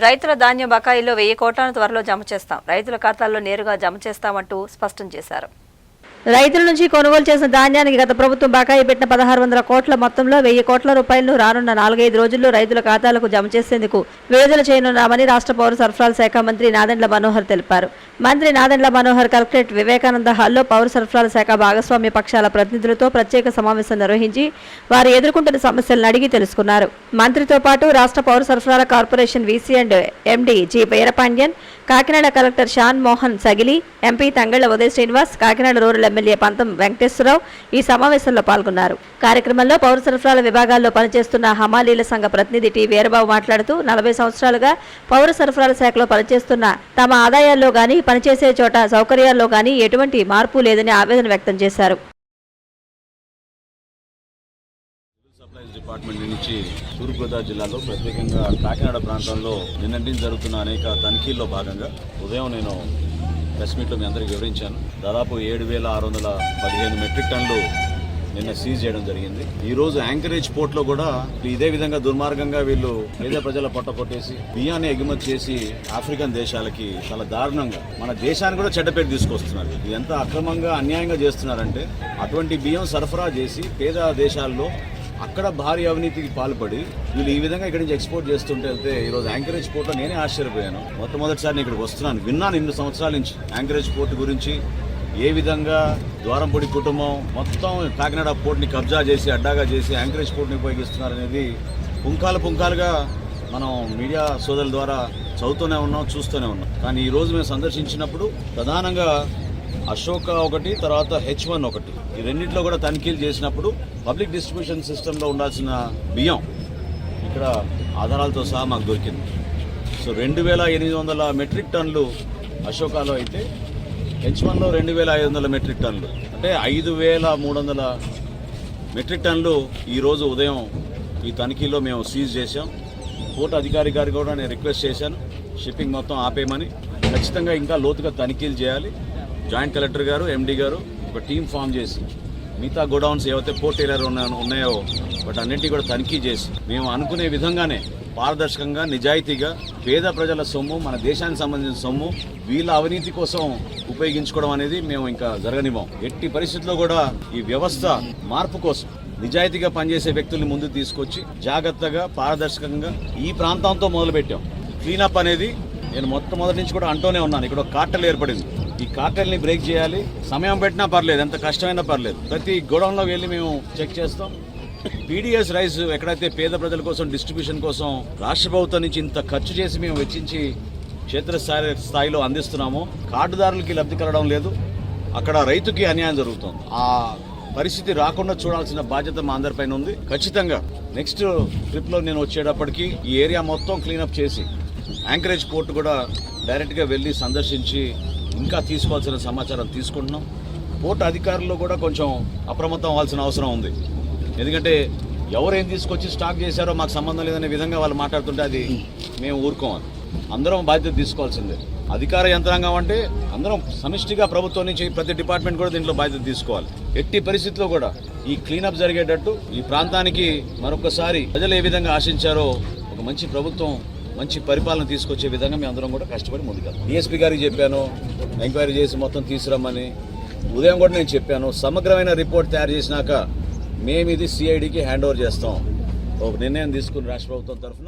రైతుల ధాన్యం బకాయిల్లో 1000 కోట్లను త్వరలో జమ చేస్తాం. రైతుల ఖాతాల్లో నేరుగా జమ చేస్తామంటూ స్పష్టం చేశారు. రైతుల నుంచి కొనుగోలు చేసిన ధాన్యానికి గత ప్రభుత్వం బకాయి పెట్టిన 1600 కోట్ల మొత్తంలో 1000 కోట్ల రూపాయలను రానున్న 4-5 రోజుల్లో రైతుల ఖాతాలకు జమ చేసేందుకు విడుదల చేయనున్నామని రాష్ట్ర పౌర సరఫరాల శాఖ మంత్రి నాదెండ్ల మనోహర్ తెలిపారు. మంత్రి నాదెండ్ల మనోహర్ కలెక్టరేట్ వివేకానంద హాల్లో పౌర సరఫరాల శాఖ భాగస్వామ్య పక్షాల ప్రతినిధులతో ప్రత్యేక సమావేశం నిర్వహించి వారు ఎదుర్కొంటున్న సమస్యలను అడిగి తెలుసుకున్నారు. మంత్రితో పాటు రాష్ట్ర పౌర సరఫరాల corporation VC and MD G Veerapandian, Kakinada collector Shan Mohan Sagili, MP Thangella Uday Srinivas, Kakinada rural MLA Pantham Venkateswararao ఈ సమావేశంలో పాల్గొన్నారు. కార్యక్రమంలో పౌర సరఫరాల విభాగాల్లో పనిచేస్తున్న హమాలీల సంఘ ప్రతినిధి టి వీరబాబు మాట్లాడుతూ 40 సంవత్సరాలుగా పౌర సరఫరాల శాఖలో పనిచేస్తున్న తమ ఆదాయాల్లో గానీ పనిచేసే చోట సౌకర్యాల్లో గానీ ఎటువంటి మార్పు లేదని ఆవేదన వ్యక్తం చేశారు. డిపార్ట్మెంట్ నుంచి తూర్పుగోదావరి జిల్లాలో ప్రత్యేకంగా కాకినాడ ప్రాంతంలో నిన్నటి జరుగుతున్న అనేక తనిఖీల్లో భాగంగా ఉదయం నేను ప్రెస్ మీట్లో మీ అందరికీ వివరించాను. దాదాపు 7615 మెట్రిక్ టన్నులు నిన్న సీజ్ చేయడం జరిగింది. ఈ రోజు యాంకరేజ్ పోర్ట్లో కూడా ఇదే విధంగా దుర్మార్గంగా వీళ్ళు పేద ప్రజల పొట్ట కొట్టేసి బియ్యాన్ని ఎగుమతి చేసి ఆఫ్రికన్ దేశాలకి చాలా దారుణంగా మన దేశానికి కూడా చెడ్డపేరు తీసుకొస్తున్నారు. ఇది ఎంత అక్రమంగా అన్యాయంగా చేస్తున్నారంటే అటువంటి బియ్యం సరఫరా చేసి పేద దేశాల్లో అక్కడ భారీ అవినీతికి పాల్పడి వీళ్ళు ఈ విధంగా ఇక్కడి నుంచి ఎక్స్పోర్ట్ చేస్తుంటే ఈరోజు యాంకరేజ్ పోర్ట్లో నేనే ఆశ్చర్యపోయాను. మొట్టమొదటిసారి నేను ఇక్కడికి వస్తున్నాను. విన్నాను 2 సంవత్సరాల నుంచి యాంకరేజ్ పోర్ట్ గురించి, ఏ విధంగా ద్వారంపూడి కుటుంబం మొత్తం కాకినాడ పోర్ట్ని కబ్జా చేసి అడ్డాగా చేసి యాంకరేజ్ పోర్ట్ని ఉపయోగిస్తున్నారనేది పుంకాలుగా మనం మీడియా సోదరుల ద్వారా చదువుతూనే ఉన్నాం, చూస్తూనే ఉన్నాం. కానీ ఈరోజు మేము సందర్శించినప్పుడు ప్రధానంగా అశోక ఒకటి, తర్వాత H1 ఒకటి, ఈ రెండింటిలో కూడా తనిఖీలు చేసినప్పుడు పబ్లిక్ డిస్ట్రిబ్యూషన్ సిస్టంలో ఉండాల్సిన బియ్యం ఇక్కడ ఆధారాలతో సహా మాకు దొరికింది. సో 2800 మెట్రిక్ టన్నులు అశోకాలో అయితే H1లో 2500 మెట్రిక్ టన్నులు, అంటే 5300 మెట్రిక్ టన్నులు ఈరోజు ఉదయం ఈ తనిఖీలో మేము సీజ్ చేశాం. పోర్టు అధికారి గారికి కూడా నేను రిక్వెస్ట్ చేశాను షిప్పింగ్ మొత్తం ఆపేయమని. ఖచ్చితంగా ఇంకా లోతుగా తనిఖీలు చేయాలి. జాయింట్ కలెక్టర్ గారు, ఎండీ గారు ఒక టీం ఫామ్ చేసి మిగతా గోడౌన్స్ ఏవైతే పోర్ట్ ఏరియాలో ఉన్నాయో వాటి అన్నింటినీ కూడా తనిఖీ చేసి మేము అనుకునే విధంగానే పారదర్శకంగా నిజాయితీగా పేద ప్రజల సొమ్ము, మన దేశానికి సంబంధించిన సొమ్ము వీళ్ళ అవినీతి కోసం ఉపయోగించుకోవడం అనేది మేము ఇంకా జరగనివ్వం. ఎట్టి పరిస్థితుల్లో కూడా ఈ వ్యవస్థ మార్పు కోసం నిజాయితీగా పనిచేసే వ్యక్తుల్ని ముందుకు తీసుకొచ్చి జాగ్రత్తగా పారదర్శకంగా ఈ ప్రాంతంతో మొదలుపెట్టాం. క్లీనప్ అనేది నేను మొట్టమొదటి నుంచి కూడా అంటూనే ఉన్నాను. ఇక్కడ ఒక కార్టెల్ ఏర్పడింది. ఈ కార్టెల్ని బ్రేక్ చేయాలి. సమయం పెట్టినా పర్లేదు, ఎంత కష్టమైనా పర్లేదు. ప్రతి గోడౌన్లో వెళ్ళి మేము చెక్ చేస్తాం. పీడిఎస్ రైస్ ఎక్కడైతే పేద ప్రజల కోసం డిస్ట్రిబ్యూషన్ కోసం రాష్ట్ర ప్రభుత్వం నుంచి ఇంత ఖర్చు చేసి మేము వెచ్చించి క్షేత్రస్థాయిలో అందిస్తున్నామో కార్డుదారులకి లబ్ధి కలగడం లేదు. అక్కడ రైతుకి అన్యాయం జరుగుతుంది. ఆ పరిస్థితి రాకుండా చూడాల్సిన బాధ్యత మా అందరిపైన ఉంది. ఖచ్చితంగా నెక్స్ట్ ట్రిప్లో నేను వచ్చేటప్పటికి ఈ ఏరియా మొత్తం క్లీనప్ చేసి యాంకరేజ్ పోర్ట్ కూడా డైరెక్ట్గా వెళ్ళి సందర్శించి ఇంకా తీసుకోవాల్సిన సమాచారం తీసుకుంటున్నాం. పోర్టు అధికారులు కూడా కొంచెం అప్రమత్తం అవ్వాల్సిన అవసరం ఉంది. ఎందుకంటే ఎవరేం తీసుకొచ్చి స్టాక్ చేశారో మాకు సంబంధం లేదనే విధంగా వాళ్ళు మాట్లాడుతుంటే అది మేము ఊరుకోవాలి. అందరం బాధ్యత తీసుకోవాల్సిందే. అధికార యంత్రాంగం అంటే అందరం సమిష్టిగా ప్రభుత్వం నుంచి ప్రతి డిపార్ట్మెంట్ కూడా దీంట్లో బాధ్యత తీసుకోవాలి. ఎట్టి పరిస్థితుల్లో కూడా ఈ క్లీనప్ జరిగేటట్టు ఈ ప్రాంతానికి మరొకసారి ప్రజలు ఏ విధంగా ఆశించారో ఒక మంచి ప్రభుత్వం, మంచి పరిపాలన తీసుకొచ్చే విధంగా మేము అందరం కూడా కష్టపడి ముందుకెళ్తాం. డిఎస్పీ గారికి చెప్పాను ఎంక్వైరీ చేసి మొత్తం తీసుకురమ్మని. ఉదయం కూడా నేను చెప్పాను సమగ్రమైన రిపోర్ట్ తయారు చేసినాక మేము ఇది సిఐడికి హ్యాండ్ ఓవర్ చేస్తాం. ఒక నిర్ణయం తీసుకుని రాష్ట్ర ప్రభుత్వం తరఫున